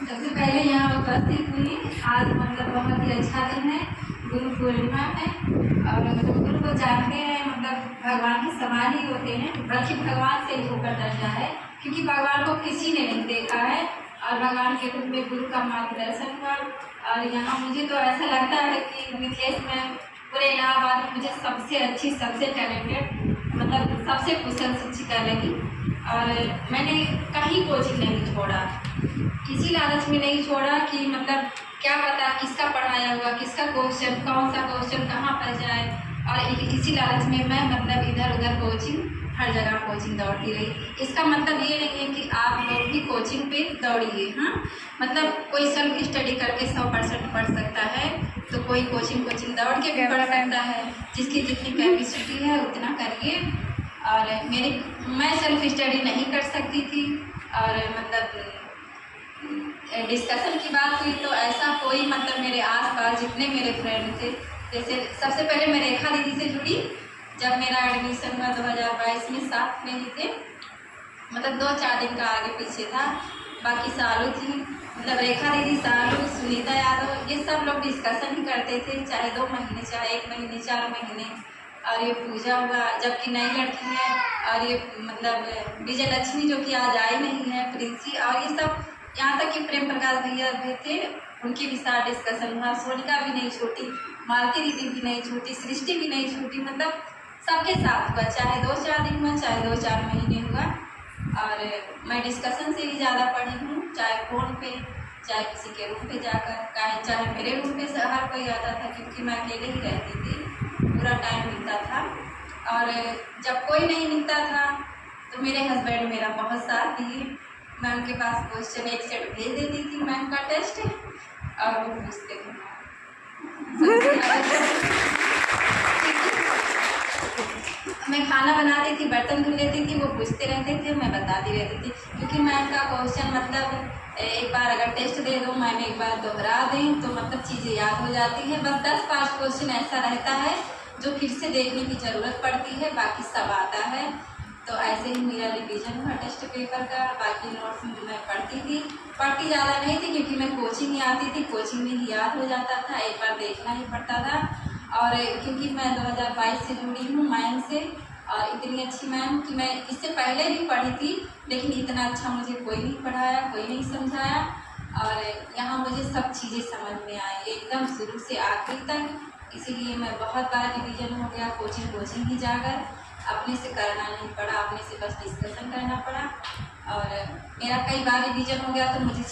सबसे पहले यहाँ उपस्थित हुई। आज मतलब बहुत ही अच्छा दिन है, गुरु पूर्णिमा है। और मतलब गुरु को जानते हैं, मतलब भगवान के समान ही होते हैं, बल्कि भगवान से ही ऊपर दर्जा है, क्योंकि भगवान को किसी ने नहीं देखा है और भगवान के रूप में गुरु का मार्गदर्शन हुआ। और यहाँ मुझे तो ऐसा लगता है कि मिथिलेश में पूरे इलाहाबाद में मुझे सबसे अच्छी, सबसे टैलेंटेड, मतलब सबसे कुशल शिक्षिका लगी। और मैंने कहीं कोचिंग नहीं छोड़ा, इसी लालच में नहीं छोड़ा कि मतलब क्या पता किसका पढ़ाया हुआ, किसका क्वेश्चन, कौन सा क्वेश्चन कहाँ पर जाए। और इसी लालच में मैं मतलब इधर उधर कोचिंग, हर जगह कोचिंग दौड़ती रही। इसका मतलब ये नहीं है कि आप लोग भी कोचिंग पे दौड़िए। हाँ, मतलब कोई सेल्फ स्टडी करके 100% पढ़ सकता है, तो कोई कोचिंग दौड़ के भी पढ़ सकता है। जिसकी जितनी कैपेसिटी है उतना करिए। और मैं सेल्फ स्टडी नहीं कर सकती थी। और मतलब डिस्कशन की बात हुई तो ऐसा कोई मतलब मेरे आसपास जितने मेरे फ्रेंड थे, जैसे सबसे पहले मैं रेखा दीदी से जुड़ी। जब मेरा एडमिशन हुआ 2022 में, साथ में ही थे, मतलब 2-4 दिन का आगे पीछे था। बाकी सालू थी, मतलब रेखा दीदी, सालू, सुनीता यादव, ये सब लोग डिस्कशन ही करते थे, चाहे 2 महीने, चाहे 1 महीने, 4 महीने। और ये पूजा हुआ, जबकि नई लड़की है। और ये मतलब विजय लक्ष्मी जो कि आज आई नहीं है, प्रिंसी, और ये सब, यहाँ तक कि प्रेम प्रकाश भैया भी थे, उनके भी साथ डिस्कशन हुआ। सोनिका भी नहीं छूटी, मालती दीदी भी नहीं छूटी, सृष्टि भी नहीं छूटी, मतलब सबके साथ हुआ, चाहे 2-4 दिन हुआ, चाहे 2-4 महीने हुआ। और मैं डिस्कशन से ही ज़्यादा पढ़ी हूँ, चाहे फ़ोन पे, चाहे किसी के रूम पे जाकर, चाहे मेरे रूम पे से हर कोई आता था, क्योंकि मैं अकेले ही रहती थी, पूरा टाइम मिलता था। और जब कोई नहीं मिलता था तो मेरे हस्बैंड मेरा बहुत साथ दिए। मैं उनके पास क्वेश्चन एक सेट भेज देती थी, मैम का टेस्ट, और वो पूछते थे। मैं खाना बनाती थी, बर्तन धुल लेती थी, वो पूछते रहते थे, मैं बताती रहती थी। क्योंकि मैम का क्वेश्चन मतलब एक बार अगर टेस्ट दे दूँ, मैंने एक बार दोहरा दें तो मतलब चीज़ें याद हो जाती है। बस 10-5 क्वेश्चन ऐसा रहता है जो फिर से देखने की ज़रूरत पड़ती है, बाकी सब आता है। तो ऐसे ही मेरा रिवीजन हुआ टेस्ट पेपर का। बाकी नोट्स में मैं पढ़ती ज़्यादा नहीं थी, क्योंकि मैं कोचिंग ही आती थी, कोचिंग में ही याद हो जाता था, एक बार देखना ही पड़ता था। और क्योंकि मैं 2022 से जुड़ी हूँ मैम से, और इतनी अच्छी मैम कि मैं इससे पहले भी पढ़ी थी, लेकिन इतना अच्छा मुझे कोई नहीं पढ़ाया, कोई नहीं समझाया। और यहाँ मुझे सब चीज़ें समझ में आई, एकदम शुरू से आखिर तक। इसीलिए मैं बहुत बार रिवीजन हो गया, कोचिंग ही जाकर, अपने से करना नहीं पड़ा, अपने से बस डिस्कशन करना पड़ा। और मेरा कई बार रिवीजन हो गया तो मुझे